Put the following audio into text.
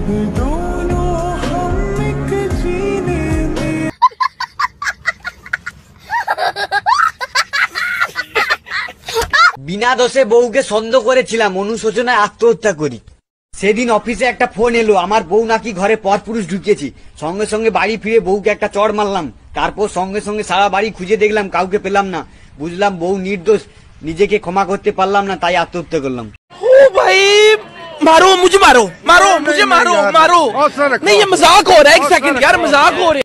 दोनों हम एक जीने में। বিনা দোষে বউকে সন্দেহ করেছিলাম, অনুশোচনায় আত্মহত্যা করি। সেদিন অফিসে একটা ফোন এলো, আমার বউ নাকি ঘরে পরপুরুষ ঢুকিয়েছি। সঙ্গে সঙ্গে বাড়ি ফিরে বউকে একটা চড় মারলাম। তারপর সঙ্গে সঙ্গে সারা বাড়ি খুঁজে দেখলাম, কাউকে পেলাম না। বুঝলাম বউ নির্দোষ, নিজেকে ক্ষমা করতে পারলাম না, তাই আত্মহত্যা করলাম। ओ भाई मारो मुझे, मारो मारो मुझे, मारो मारो। नहीं ये मजाक हो रहा है, एक सेकंड यार, मजाक हो रहा है।